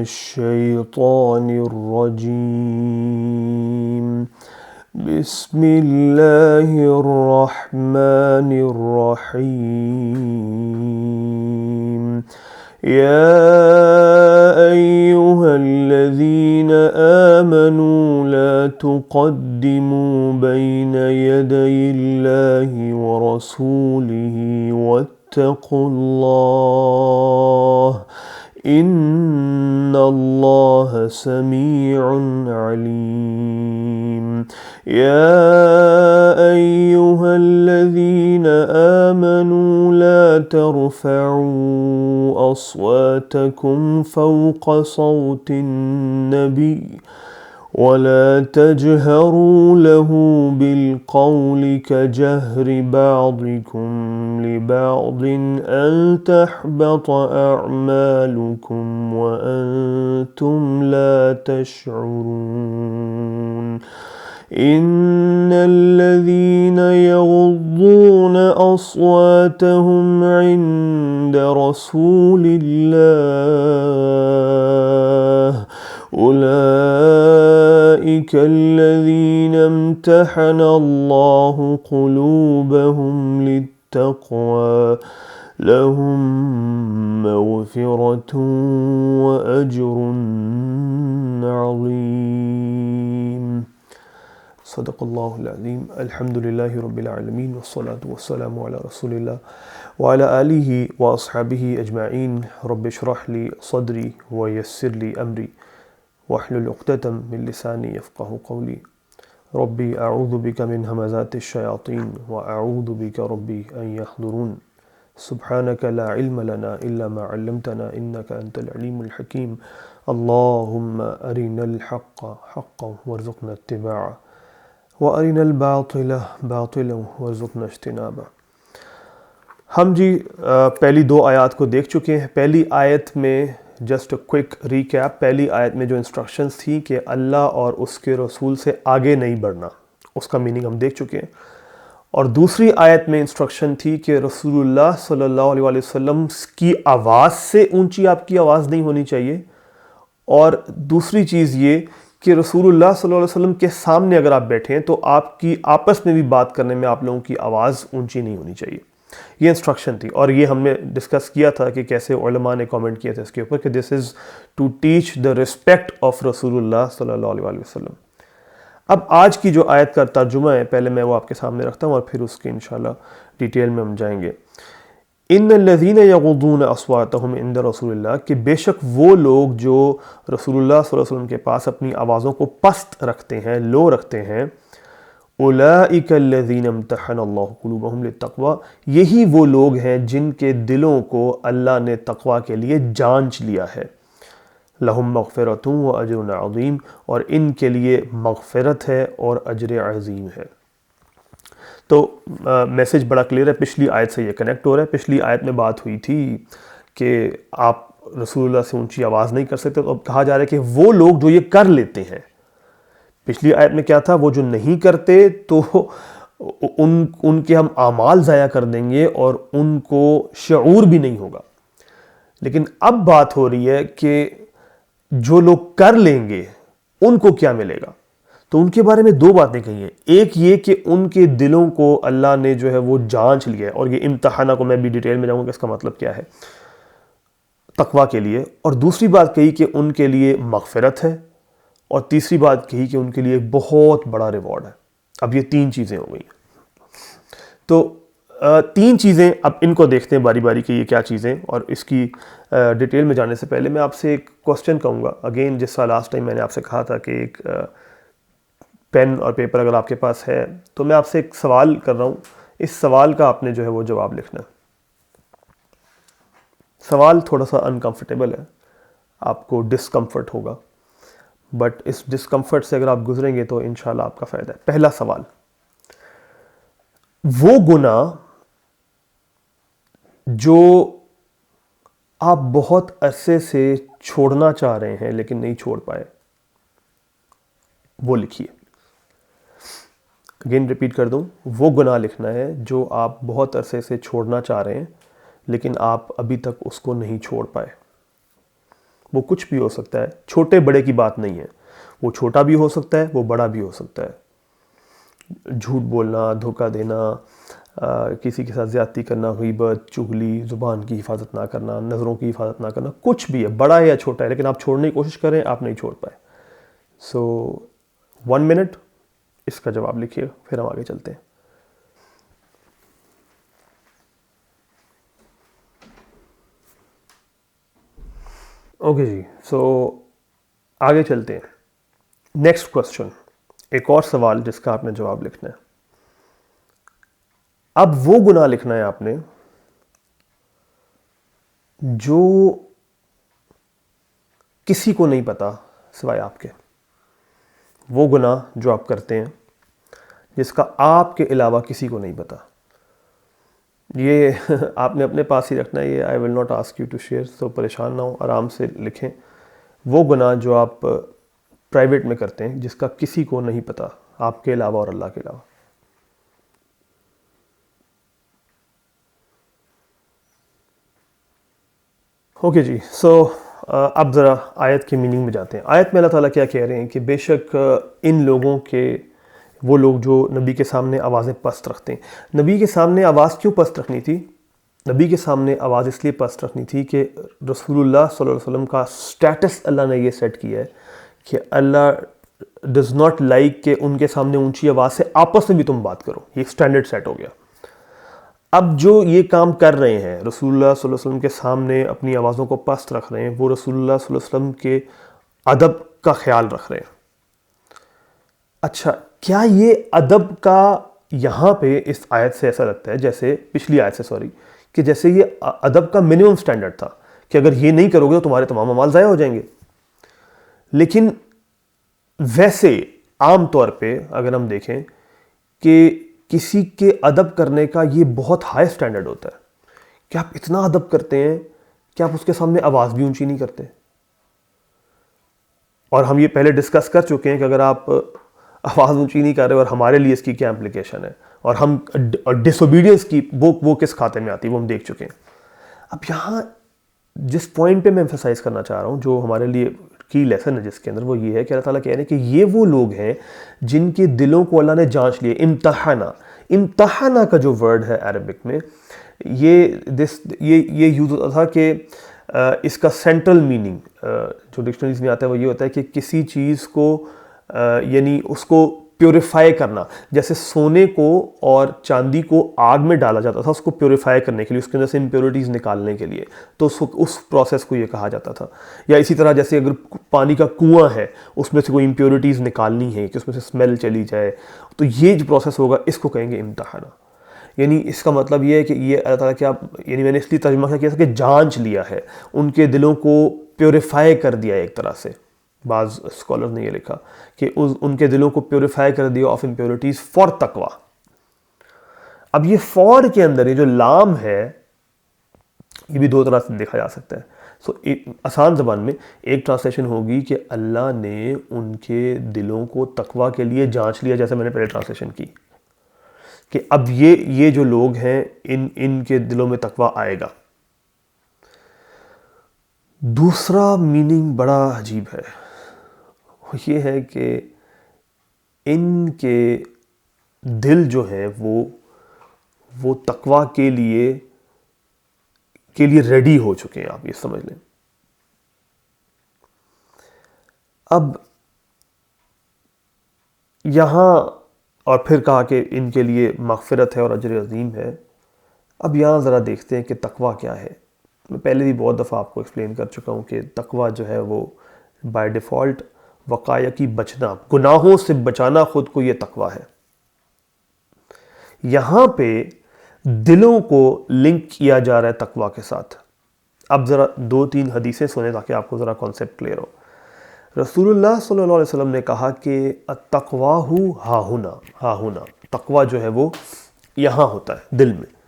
الشيطان الرجيم بسم الله الرحمن الرحيم يا أيها الذين آمنوا لا تقدموا بين يدي الله ورسوله واتقوا الله إن الله سميع عليم يا أيها الذين آمنوا لا ترفعوا أصواتكم فوق صوت النبي ولا تجهروا له بالقول كجهر بعضكم لبعض أن تحبط أعمالكم وأنتم لا تشعرون إن الذين يغضون أصواتهم عند رسول الله أولئك الذين امتحن الله قلوبهم للتقوى لهم مغفرة وأجر عظيم صدق الله العظيم الحمد لله رب العالمين والصلاة والسلام على رسول الله وعلى آله وأصحابه أجمعين رب اشرح لي صدري ويسر لي أمري واحلل عقدة من لساني يفقه قولي ربي أعوذ بك من همزات الشياطين وأعوذ بك ربي أن يحضرون سبحانك لا علم لنا إلا ما علمتنا إنك أنت العليم الحكيم اللهم أرنا الحق حقا وارزقنا اتباعه وَأَرِنَا الْبَاطِلَ بَاطِلًا وَارْزُقْنَا اجْتِنَابَهُ۔ ہم پہلی دو آیات کو دیکھ چکے ہیں۔ پہلی آیت میں جسٹ کوئک ریکیپ، پہلی آیت میں جو انسٹرکشنز تھیں کہ اللہ اور اس کے رسول سے آگے نہیں بڑھنا، اس کا میننگ ہم دیکھ چکے ہیں۔ اور دوسری آیت میں انسٹرکشن تھی کہ رسول اللہ صلی اللہ علیہ وسلم کی آواز سے اونچی آپ کی آواز نہیں ہونی چاہیے، اور دوسری چیز یہ کہ رسول اللہ صلی اللہ علیہ وسلم کے سامنے اگر آپ بیٹھیں تو آپ کی آپس میں بھی بات کرنے میں آپ لوگوں کی آواز اونچی نہیں ہونی چاہیے۔ یہ انسٹرکشن تھی، اور یہ ہم نے ڈسکس کیا تھا کہ کیسے علماء نے کامنٹ کیا تھا اس کے اوپر کہ this is to teach the respect of رسول اللہ صلی اللہ علیہ وسلم۔ اب آج کی جو آیت کا ترجمہ ہے، پہلے میں وہ آپ کے سامنے رکھتا ہوں اور پھر اس کے انشاءاللہ ڈیٹیل میں ہم جائیں گے۔ ان الذین یغضون اصواتہم عند رسول اللہ، کہ بے شک وہ لوگ جو رسول اللہ صلی اللہ علیہ وسلم کے پاس اپنی آوازوں کو پست رکھتے ہیں، لو رکھتے ہیں، اولئک الذین امتحن اللہ قلوبہم للتقوی، یہی وہ لوگ ہیں جن کے دلوں کو اللہ نے تقوی کے لیے جانچ لیا ہے۔ لہم مغفرۃ واجر عظیم، اور ان کے لیے مغفرت ہے اور اجر عظیم ہے۔ تو میسج بڑا کلیئر ہے، پچھلی آیت سے یہ کنیکٹ ہو رہا ہے۔ پچھلی آیت میں بات ہوئی تھی کہ آپ رسول اللہ سے اونچی آواز نہیں کر سکتے، تو اب کہا جا رہا ہے کہ وہ لوگ جو یہ کر لیتے ہیں، پچھلی آیت میں کیا تھا، وہ جو نہیں کرتے تو ان کے ہم اعمال ضائع کر دیں گے اور ان کو شعور بھی نہیں ہوگا۔ لیکن اب بات ہو رہی ہے کہ جو لوگ کر لیں گے ان کو کیا ملے گا۔ تو ان کے بارے میں دو باتیں کہی ہیں، ایک یہ کہ ان کے دلوں کو اللہ نے جو ہے وہ جانچ لیا ہے، اور یہ امتحانہ کو میں بھی ڈیٹیل میں جاؤں گا کہ اس کا مطلب کیا ہے تقوی کے لیے، اور دوسری بات کہی کہ ان کے لیے مغفرت ہے، اور تیسری بات کہی کہ ان کے لیے بہت بڑا ریوارڈ ہے۔ اب یہ تین چیزیں ہو گئی ہیں۔ تو تین چیزیں اب ان کو دیکھتے ہیں باری باری کہ یہ کیا چیزیں، اور اس کی ڈیٹیل میں جانے سے پہلے میں آپ سے ایک کوسچن کہوں گا، اگین جس طرح لاسٹ ٹائم میں نے آپ سے کہا تھا کہ ایک پین اور پیپر اگر آپ کے پاس ہے تو میں آپ سے ایک سوال کر رہا ہوں، اس سوال کا آپ نے جو ہے وہ جواب لکھنا ہے۔ سوال تھوڑا سا انکمفرٹیبل ہے، آپ کو ڈسکمفرٹ ہوگا، بٹ اس ڈسکمفرٹ سے اگر آپ گزریں گے تو انشاءاللہ آپ کا فائدہ ہے۔ پہلا سوال، وہ گناہ جو آپ بہت عرصے سے چھوڑنا چاہ رہے ہیں لیکن نہیں چھوڑ پائے، وہ لکھیے۔ اگین ریپیٹ کر دوں، وہ گناہ لکھنا ہے جو آپ بہت عرصے سے چھوڑنا چاہ رہے ہیں لیکن آپ ابھی تک اس کو نہیں چھوڑ پائے، وہ کچھ بھی ہو سکتا ہے، چھوٹے بڑے کی بات نہیں ہے، وہ چھوٹا بھی ہو سکتا ہے، وہ بڑا بھی ہو سکتا ہے۔ جھوٹ بولنا، دھوکہ دینا، کسی کے ساتھ زیادتی کرنا، غیبت، چغلی، زبان کی حفاظت نہ کرنا، نظروں کی حفاظت نہ کرنا، کچھ بھی ہے، بڑا ہے یا چھوٹا ہے، لیکن آپ چھوڑنے کی کوشش کریں، آپ نہیں چھوڑ پائے۔ سو 1 منٹ اس کا جواب لکھیے، پھر ہم آگے چلتے ہیں۔ اوکے جی، سو آگے چلتے ہیں۔ نیکسٹ کوشچن، ایک اور سوال جس کا آپ نے جواب لکھنا ہے۔ اب وہ گناہ لکھنا ہے آپ نے جو کسی کو نہیں پتا سوائے آپ کے، وہ گناہ جو آپ کرتے ہیں جس کا آپ کے علاوہ کسی کو نہیں پتا۔ یہ آپ نے اپنے پاس ہی رکھنا ہے، یہ I will not ask you to share, so پریشان نہ ہو، آرام سے لکھیں۔ وہ گناہ جو آپ پرائیویٹ میں کرتے ہیں جس کا کسی کو نہیں پتا آپ کے علاوہ اور اللہ کے علاوہ۔ اوکے جی، سو اب ذرا آیت کی میننگ میں جاتے ہیں۔ آیت میں اللہ تعالیٰ کیا کہہ رہے ہیں کہ بے شک ان لوگوں کے، وہ لوگ جو نبی کے سامنے آوازیں پست رکھتے ہیں۔ نبی کے سامنے آواز کیوں پست رکھنی تھی؟ نبی کے سامنے آواز اس لیے پست رکھنی تھی کہ رسول اللہ صلی اللہ علیہ وسلم کا سٹیٹس اللہ نے یہ سیٹ کیا ہے کہ اللہ ڈز ناٹ لائک کہ ان کے سامنے اونچی آواز سے آپس میں بھی تم بات کرو، یہ سٹینڈرڈ سیٹ ہو گیا۔ اب جو یہ کام کر رہے ہیں، رسول اللہ صلی اللہ علیہ وسلم کے سامنے اپنی آوازوں کو پست رکھ رہے ہیں، وہ رسول اللہ صلی اللہ علیہ وسلم کے ادب کا خیال رکھ رہے ہیں۔ اچھا، کیا یہ ادب کا یہاں پہ اس آیت سے ایسا لگتا ہے جیسے پچھلی آیت سے کہ جیسے یہ ادب کا منیمم سٹینڈرڈ تھا کہ اگر یہ نہیں کرو گے تو تمہارے تمام اعمال ضائع ہو جائیں گے؟ لیکن ویسے عام طور پہ اگر ہم دیکھیں کہ کسی کے ادب کرنے کا یہ بہت ہائی سٹینڈرڈ ہوتا ہے کہ آپ اتنا ادب کرتے ہیں کہ آپ اس کے سامنے آواز بھی اونچی نہیں کرتے۔ اور ہم یہ پہلے ڈسکس کر چکے ہیں کہ اگر آپ آواز اونچی نہیں کر رہے اور ہمارے لیے اس کی کیا امپلیکیشن ہے، اور ہم ڈس اوبیڈینس کی وہ کس کھاتے میں آتی ہے وہ ہم دیکھ چکے ہیں۔ اب یہاں جس پوائنٹ پہ میں ایمفیسائز کرنا چاہ رہا ہوں، جو ہمارے لیے کی لیسن ہے جس کے اندر، وہ یہ ہے کہ اللہ تعالیٰ کہہ رہے ہیں کہ یہ وہ لوگ ہیں جن کے دلوں کو اللہ نے جانچ لیے۔ امتحانہ کا جو ورڈ ہے عربک میں، یہ یوز ہوتا تھا کہ اس کا سینٹرل میننگ جو ڈکشنریز میں آتا ہے وہ یہ ہوتا ہے کہ کسی چیز کو یعنی اس کو پیوریفائی کرنا، جیسے سونے کو اور چاندی کو آگ میں ڈالا جاتا تھا اس کو پیوریفائی کرنے کے لیے، اس کے اندر سے امپیورٹیز نکالنے کے لیے، تو اس پروسیس کو یہ کہا جاتا تھا۔ یا اسی طرح جیسے اگر پانی کا کنواں ہے، اس میں سے کوئی امپیورٹیز نکالنی ہے کہ اس میں سے اسمیل چلی جائے، تو یہ جو پروسیس ہوگا اس کو کہیں گے امتحانہ۔ یعنی اس کا مطلب یہ ہے کہ یہ اللہ تعالیٰ کیا، یعنی میں نے اس لیے ترجمہ کیا تھا کہ جانچ لیا ہے، ان کے دلوں کو پیوریفائی کر دیا ہے ایک طرح سے۔ بعض اسکالر نے یہ لکھا کہ ان کے دلوں کو پیوریفائی کر دیا آف امپیورٹیز فار تقوی۔ اب یہ فار کے اندر یہ جو لام ہے یہ بھی دو طرح سے دیکھا جا سکتا ہے۔ سو آسان زبان میں ایک ٹرانسلیشن ہوگی کہ اللہ نے ان کے دلوں کو تقوی کے لیے جانچ لیا، جیسے میں نے پہلے ٹرانسلیشن کی کہ اب یہ جو لوگ ہیں ان کے دلوں میں تقوی آئے گا۔ دوسرا میننگ بڑا عجیب ہے، وہ یہ ہے کہ ان کے دل جو ہیں وہ تقوی کے لیے ریڈی ہو چکے ہیں، آپ یہ سمجھ لیں۔ اب یہاں اور پھر کہا کہ ان کے لیے مغفرت ہے اور اجر عظیم ہے۔ اب یہاں ذرا دیکھتے ہیں کہ تقوی کیا ہے۔ میں پہلے بھی بہت دفعہ آپ کو ایکسپلین کر چکا ہوں کہ تقوی جو ہے وہ بائی ڈیفالٹ وقایہ کی بچنا، گناہوں سے بچانا خود کو، یہ تقوی ہے۔ یہاں پہ دلوں کو لنک کیا جا رہا ہے تقوی کے ساتھ۔ اب ذرا 2-3 حدیثیں سنیں تاکہ آپ کو ذرا کانسیپٹ کلیئر ہو۔ رسول اللہ صلی اللہ علیہ وسلم نے کہا کہ التقوی ہا ہنا، تقوی جو ہے وہ یہاں ہوتا ہے، دل میں۔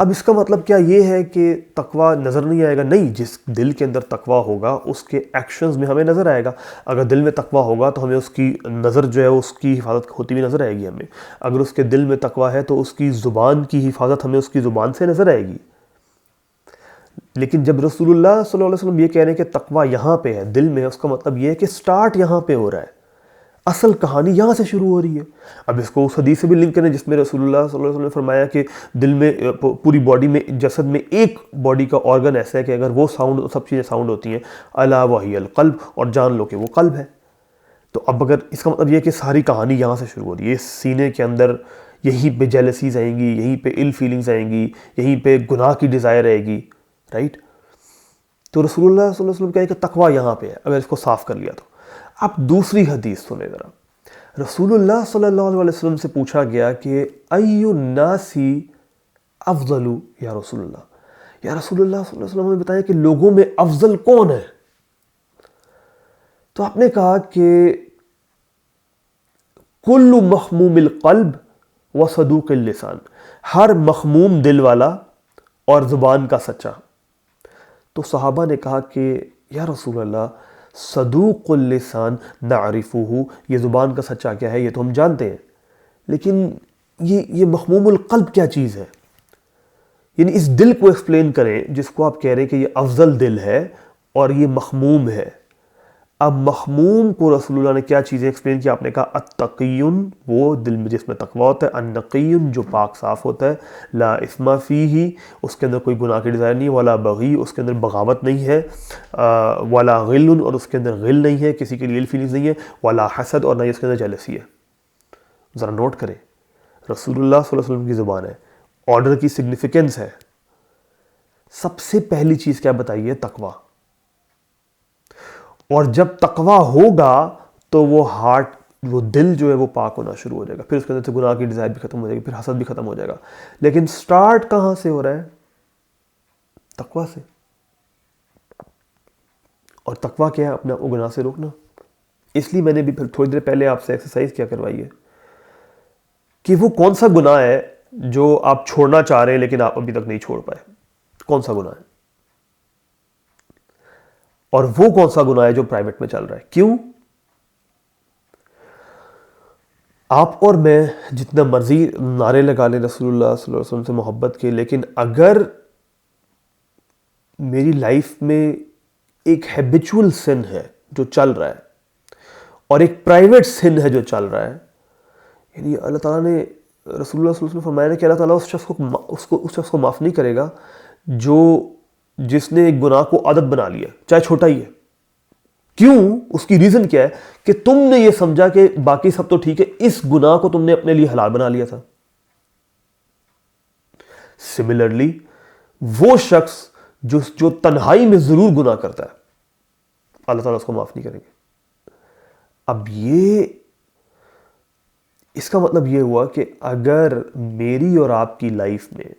اب اس کا مطلب کیا یہ ہے کہ تقوی نظر نہیں آئے گا؟ نہیں، جس دل کے اندر تقوی ہوگا اس کے ایکشنز میں ہمیں نظر آئے گا۔ اگر دل میں تقوی ہوگا تو ہمیں اس کی نظر جو ہے اس کی حفاظت ہوتی ہوئی نظر آئے گی ہمیں۔ اگر اس کے دل میں تقوی ہے تو اس کی زبان کی حفاظت ہمیں اس کی زبان سے نظر آئے گی۔ لیکن جب رسول اللہ صلی اللہ علیہ وسلم یہ کہہ رہے ہیں کہ تقویٰ یہاں پہ ہے، دل میں ہے، اس کا مطلب یہ ہے کہ سٹارٹ یہاں پہ ہو رہا ہے، اصل کہانی یہاں سے شروع ہو رہی ہے۔ اب اس کو اس حدیث سے بھی لنک کریں جس میں رسول اللہ صلی اللہ علیہ وسلم نے فرمایا کہ دل میں، پوری باڈی میں، جسد میں ایک باڈی کا آرگن ایسا ہے کہ اگر وہ ساؤنڈ، سب چیزیں ساؤنڈ ہوتی ہیں، الا وہی القلب، اور جان لو کہ وہ قلب ہے۔ تو اب اگر اس کا مطلب یہ ہے کہ ساری کہانی یہاں سے شروع ہو رہی ہے، اس سینے کے اندر یہیں پہ جیلسیز آئیں گی، یہیں پہ ال فیلنگز آئیں گی، یہیں پہ گناہ کی ڈیزائر آئے گی، رائٹ؟ تو رسول اللہ صلی اللہ علیہ وسلم کہے کہ تقویٰ یہاں پہ ہے، اگر اس کو صاف کر لیا تو۔ اب دوسری حدیث سنیں ذرا۔ رسول اللہ صلی اللہ علیہ وسلم سے پوچھا گیا کہ ای الناس افضل یا رسول اللہ، یا رسول اللہ صلی اللہ علیہ وسلم نے بتایا کہ لوگوں میں افضل کون ہے؟ تو آپ نے کہا کہ کل مخموم القلب و صدوق اللسان، ہر مخموم دل والا اور زبان کا سچا۔ تو صحابہ نے کہا کہ یا رسول اللہ صدوق اللسان نعرفہ، یہ زبان کا سچا کیا ہے یہ تو ہم جانتے ہیں، لیکن یہ مخموم القلب کیا چیز ہے؟ یعنی اس دل کو ایکسپلین کریں جس کو آپ کہہ رہے ہیں کہ یہ افضل دل ہے اور یہ مخموم ہے۔ اب مخموم کو رسول اللہ نے کیا چیزیں ایکسپلین کیا؟ آپ نے کہا التقی، وہ دل میں جس میں تقویٰ ہوتا ہے، النقی جو پاک صاف ہوتا ہے، لا اثم فیہ اس کے اندر کوئی گناہ کی ڈیزائر نہیں، ولا بغی اس کے اندر بغاوت نہیں ہے، ولا غل اور اس کے اندر غل نہیں ہے، کسی کے لیے فیلنگز نہیں ہے، ولا حسد اور نہ ہی اس کے اندر جیلسی ہے۔ ذرا نوٹ کریں، رسول اللہ صلی اللہ علیہ وسلم کی زبان ہے، آرڈر کی سگنیفیکنس ہے۔ سب سے پہلی چیز کیا بتائیے؟ تقویٰ۔ اور جب تقویٰ ہوگا تو وہ ہارٹ، وہ دل جو ہے وہ پاک ہونا شروع ہو جائے گا، پھر اس کے اندر سے گناہ کی ڈیزائر بھی ختم ہو جائے گی، پھر حسد بھی ختم ہو جائے گا۔ لیکن سٹارٹ کہاں سے ہو رہا ہے؟ تقویٰ سے۔ اور تقویٰ کیا ہے؟ اپنے آپ کو گناہ سے روکنا۔ اس لیے میں نے بھی پھر تھوڑی دیر پہلے آپ سے ایکسرسائز کیا کروائی ہے کہ وہ کون سا گناہ ہے جو آپ چھوڑنا چاہ رہے ہیں لیکن آپ ابھی تک نہیں چھوڑ پائے، کون سا گناہ ہے؟ اور وہ کون سا گناہ ہے جو پرائیویٹ میں چل رہا ہے؟ کیوں؟ آپ اور میں جتنا مرضی نعرے لگا لیں رسول اللہ صلی اللہ علیہ وسلم سے محبت کے، لیکن اگر میری لائف میں ایک ہیبیچول سن ہے جو چل رہا ہے اور ایک پرائیویٹ سن ہے جو چل رہا ہے، یعنی اللہ تعالیٰ نے، رسول اللہ صلی اللہ علیہ وسلم فرمایا کہ اللہ تعالیٰ اس شخص کو معاف نہیں کرے گا جس نے ایک گناہ کو عادت بنا لیا، چاہے چھوٹا ہی ہے۔ کیوں؟ اس کی ریزن کیا ہے کہ تم نے یہ سمجھا کہ باقی سب تو ٹھیک ہے، اس گناہ کو تم نے اپنے لیے حلال بنا لیا تھا۔ سملرلی وہ شخص جو تنہائی میں ضرور گناہ کرتا ہے، اللہ تعالیٰ اس کو معاف نہیں کریں گے۔ اب اس کا مطلب یہ ہوا کہ اگر میری اور آپ کی لائف میں،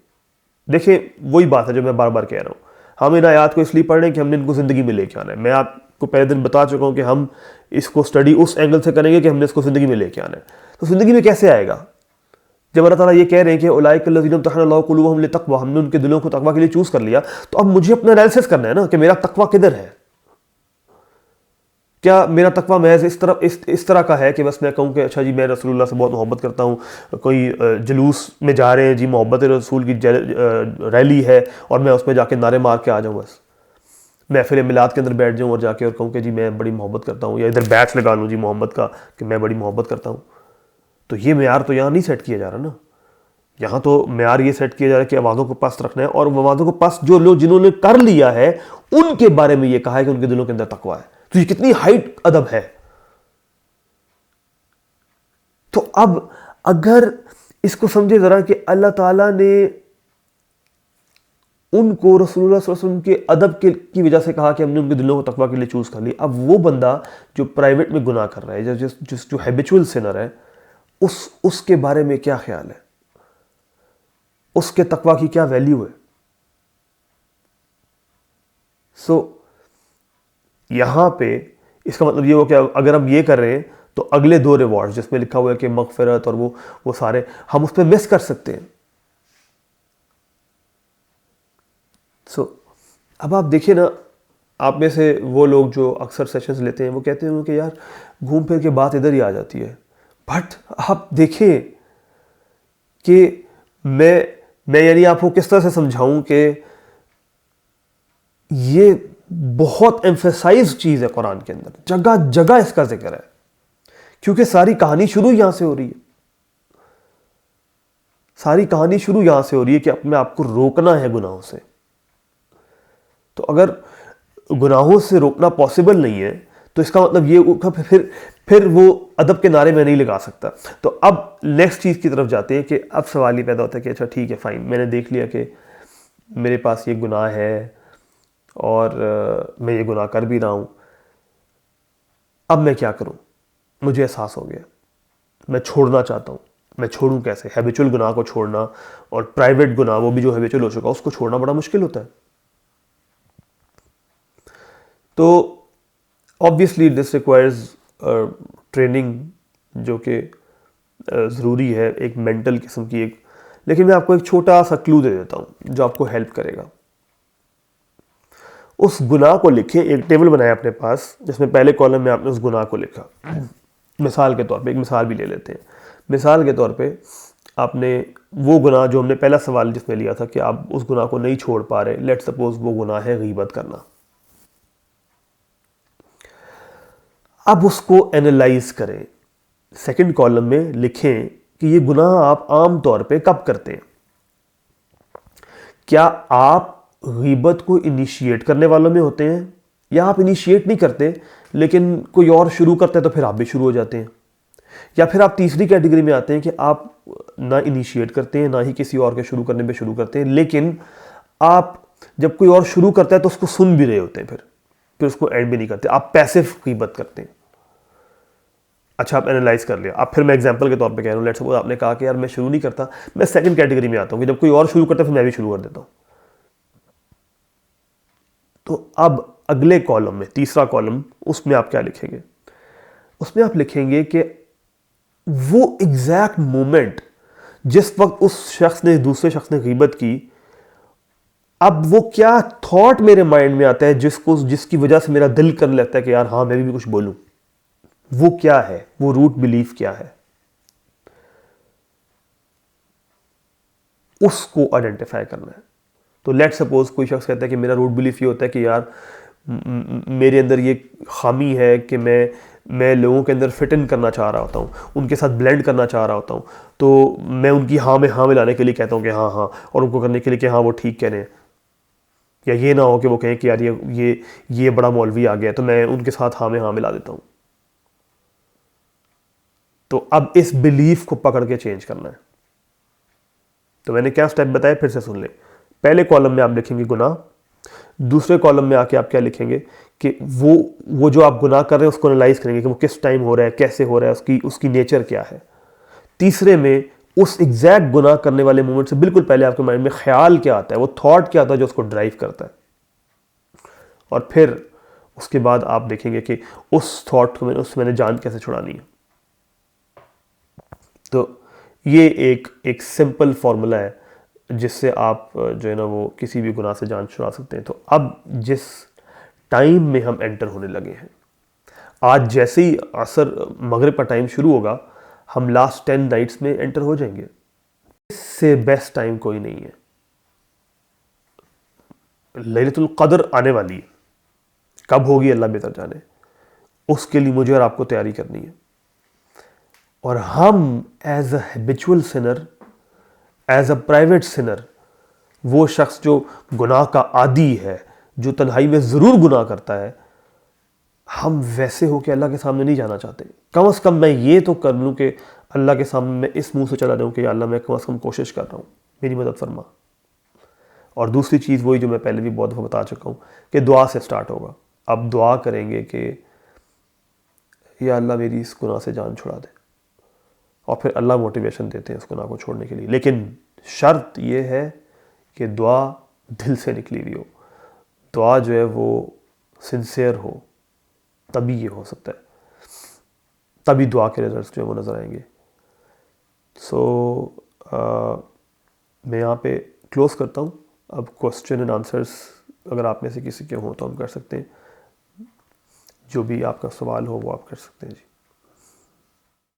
دیکھیں وہی بات ہے جو میں بار بار کہہ رہا ہوں، ہم ان آیات کو اس لیے پڑھ رہے ہیں کہ ہم نے ان کو زندگی میں لے کے آنا ہے۔ میں آپ کو پہلے دن بتا چکا ہوں کہ ہم اس کو سٹڈی اس اینگل سے کریں گے کہ ہم نے اس کو زندگی میں لے کے آنا ہے۔ تو زندگی میں کیسے آئے گا؟ جب اللہ تعالیٰ یہ کہہ رہے ہیں کہ اولئک الذین امتحن اللہ قلوبہم للتقویٰ، ہم نے ان کے دلوں کو تقویٰ کے لیے چوز کر لیا، تو اب مجھے اپنا انالیسس کرنا ہے نا کہ میرا تقویٰ کدھر ہے۔ کیا میرا تقویٰ محض اس طرح کا ہے کہ بس میں کہوں کہ اچھا جی میں رسول اللہ سے بہت محبت کرتا ہوں، کوئی جلوس میں جا رہے ہیں جی، محبت رسول کی ریلی ہے اور میں اس میں جا کے نعرے مار کے آ جاؤں، بس محفل میلاد کے اندر بیٹھ جاؤں اور جا کے اور کہوں کہ جی میں بڑی محبت کرتا ہوں، یا ادھر بیچ لگا لوں جی محبت کا کہ میں بڑی محبت کرتا ہوں۔ تو یہ معیار تو یہاں نہیں سیٹ کیا جا رہا نا، یہاں تو معیار یہ سیٹ کیا جا رہا ہے کہ آوازوں کو پست رکھنا ہے، اور آوازوں کو پست جو لوگ جنہوں نے کر لیا ہے ان کے بارے میں یہ کہا ہے کہ ان کے دلوں کے اندر تقویٰ ہے۔ تو یہ کتنی ہائٹ ادب ہے۔ تو اب اگر اس کو سمجھے ذرا کہ اللہ تعالیٰ نے ان کو رسول اللہ صلی اللہ علیہ وسلم کے ادب کی وجہ سے کہا کہ ہم نے ان کے دلوں کو تقویٰ کے لیے چوز کر لی، اب وہ بندہ جو پرائیویٹ میں گناہ کر رہا ہے، جو ہیبیچول سنر ہے، اس کے بارے میں کیا خیال ہے؟ اس کے تقویٰ کی کیا ویلیو ہے؟ یہاں پہ اس کا مطلب یہ ہو کہ اگر ہم یہ کر رہے ہیں تو اگلے دو ریوارڈ جس میں لکھا ہوا ہے کہ مغفرت اور وہ سارے ہم اس پہ مس کر سکتے ہیں۔ اب آپ دیکھیں نا، آپ میں سے وہ لوگ جو اکثر سیشنز لیتے ہیں وہ کہتے ہیں کہ یار گھوم پھر کے بات ادھر ہی آ جاتی ہے، بٹ آپ دیکھیں کہ میں یعنی آپ کو کس طرح سے سمجھاؤں کہ یہ بہت ایمفیسائز چیز ہے قرآن کے اندر، جگہ جگہ اس کا ذکر ہے، کیونکہ ساری کہانی شروع یہاں سے ہو رہی ہے، ساری کہانی شروع یہاں سے ہو رہی ہے کہ اپنے آپ کو روکنا ہے گناہوں سے۔ تو اگر گناہوں سے روکنا پاسبل نہیں ہے تو اس کا مطلب یہ پھر وہ ادب کے نعرے میں نہیں لگا سکتا۔ تو اب نیکسٹ چیز کی طرف جاتے ہیں کہ اب سوال یہ پیدا ہوتا ہے کہ اچھا ٹھیک ہے فائن، میں نے دیکھ لیا کہ میرے پاس یہ گناہ ہے اور میں یہ گناہ کر بھی رہا ہوں، اب میں کیا کروں؟ مجھے احساس ہو گیا، میں چھوڑنا چاہتا ہوں، میں چھوڑوں کیسے؟ ہیبیچول گناہ کو چھوڑنا اور پرائیویٹ گناہ، وہ بھی جو ہیبیچول ہو چکا اس کو چھوڑنا بڑا مشکل ہوتا ہے۔ تو obviously دس ریکوائرز ٹریننگ جو کہ ضروری ہے، ایک مینٹل قسم کی ایک، لیکن میں آپ کو ایک چھوٹا سا کلو دے دیتا ہوں جو آپ کو ہیلپ کرے گا۔ اس گناہ کو لکھیں، ایک ٹیبل بنایا اپنے پاس جس میں پہلے کالم میں آپ نے اس گناہ کو لکھا۔ مثال کے طور پہ ایک مثال بھی لے لیتے ہیں، مثال کے طور پہ آپ نے وہ گناہ جو ہم نے پہلا سوال جس میں لیا تھا کہ آپ اس گناہ کو نہیں چھوڑ پا رہے، لیٹ سپوز وہ گناہ ہے غیبت کرنا۔ اب اس کو اینالائز کریں، سیکنڈ کالم میں لکھیں کہ یہ گناہ آپ عام طور پہ کب کرتے ہیں۔ کیا آپ غیبت کو انیشیٹ کرنے والوں میں ہوتے ہیں، یا آپ انیشیٹ نہیں کرتے لیکن کوئی اور شروع کرتا ہے تو پھر آپ بھی شروع ہو جاتے ہیں، یا پھر آپ تیسری کیٹیگری میں آتے ہیں کہ آپ نہ انیشیٹ کرتے ہیں نہ ہی کسی اور کے شروع کرنے پہ شروع کرتے ہیں، لیکن آپ جب کوئی اور شروع کرتا ہے تو اس کو سن بھی رہے ہوتے ہیں، پھر اس کو اینڈ بھی نہیں کرتے، آپ پیسو غیبت کرتے ہیں۔ اچھا آپ اینالائز کر لیا، اب پھر میں ایگزامپل کے طور پہ کہہ رہا ہوں، لیٹس سپوز آپ نے کہا کہ یار میں شروع نہیں کرتا، میں سیکنڈ کیٹیگری میں آتا ہوں کہ جب کوئی اور شروع کرتا ہے پھر میں بھی شروع کر دیتا ہوں۔ تو اب اگلے کالم میں، تیسرا کالم، اس میں آپ کیا لکھیں گے؟ اس میں آپ لکھیں گے کہ وہ ایگزیکٹ مومنٹ جس وقت اس شخص نے، دوسرے شخص نے غیبت کی، اب وہ کیا تھاٹ میرے مائنڈ میں آتا ہے جس کی وجہ سے میرا دل کرنے لگتا ہے کہ یار ہاں میں بھی کچھ بولوں، وہ کیا ہے، وہ روٹ بلیف کیا ہے، اس کو آئیڈینٹیفائی کرنا ہے۔ تو لیٹ سپوز کوئی شخص کہتا ہے کہ میرا روٹ بلیف یہ ہوتا ہے کہ یار میرے اندر یہ خامی ہے کہ میں لوگوں کے اندر فٹ ان کرنا چاہ رہا ہوتا ہوں، ان کے ساتھ بلینڈ کرنا چاہ رہا ہوتا ہوں، تو میں ان کی ہاں میں ہاں ملانے کے لیے کہتا ہوں کہ ہاں ہاں، اور ان کو کرنے کے لیے کہ ہاں وہ ٹھیک کہہ رہے ہیں، یا یہ نہ ہو کہ وہ کہیں کہ یار یہ بڑا مولوی آ گیا تو میں ان کے ساتھ ہاں میں ہاں ملا دیتا ہوں۔ تو اب اس بلیف کو پکڑ کے چینج کرنا ہے۔ تو میں نے کیا سٹیپ بتایا، پھر سے سن لیں۔ پہلے کالم میں آپ لکھیں گے گناہ، دوسرے کالم میں آ کے آپ کیا لکھیں گے کہ وہ جو آپ گناہ کر رہے ہیں اس کو انالائز کریں گے کہ وہ کس ٹائم ہو رہا ہے، کیسے ہو رہا ہے، اس کی نیچر کیا ہے۔ تیسرے میں اس ایگزیکٹ گناہ کرنے والے مومنٹ سے بالکل پہلے آپ کے مائنڈ میں خیال کیا آتا ہے، وہ تھاٹ کیا آتا ہے جو اس کو ڈرائیو کرتا ہے، اور پھر اس کے بعد آپ دیکھیں گے کہ اس تھاٹ کو میں نے جان کیسے چھڑانی ہے۔ تو یہ ایک سمپل فارمولا ہے جس سے آپ جو ہے نا وہ کسی بھی گناہ سے جان چھڑا سکتے ہیں۔ تو اب جس ٹائم میں ہم انٹر ہونے لگے ہیں، آج جیسے ہی عصر مغرب کا ٹائم شروع ہوگا ہم لاسٹ 10 نائٹس میں انٹر ہو جائیں گے۔ اس سے بیسٹ ٹائم کوئی نہیں ہے۔ لیلۃ القدر آنے والی ہے، کب ہوگی اللہ بہتر جانے، اس کے لیے مجھے اور آپ کو تیاری کرنی ہے۔ اور ہم as a habitual sinner, as a private sinner, وہ شخص جو گناہ کا عادی ہے، جو تنہائی میں ضرور گناہ کرتا ہے، ہم ویسے ہو کے اللہ کے سامنے نہیں جانا چاہتے۔ کم از کم میں یہ تو کر لوں کہ اللہ کے سامنے میں اس منہ سے چلا جاؤں کہ یا اللہ میں کم از کم کوشش کر رہا ہوں، میری مدد فرما۔ اور دوسری چیز وہی جو میں پہلے بھی بہت دفعہ بتا چکا ہوں کہ دعا سے سٹارٹ ہوگا۔ اب دعا کریں گے کہ یا اللہ میری اس گناہ سے جان چھڑا دے، اور پھر اللہ موٹیویشن دیتے ہیں اس گناہ کو چھوڑنے کے لیے۔ لیکن شرط یہ ہے کہ دعا دل سے نکلی ہوئی ہو، دعا جو ہے وہ سنسیئر ہو، تبھی یہ ہو سکتا ہے، تبھی دعا کے رزلٹس جو ہے وہ نظر آئیں گے۔ میں یہاں پہ کلوز کرتا ہوں۔ اب کوسچن اینڈ آنسرس اگر آپ میں سے کسی کے ہوں تو ہم کر سکتے ہیں، جو بھی آپ کا سوال ہو وہ آپ کر سکتے ہیں جی۔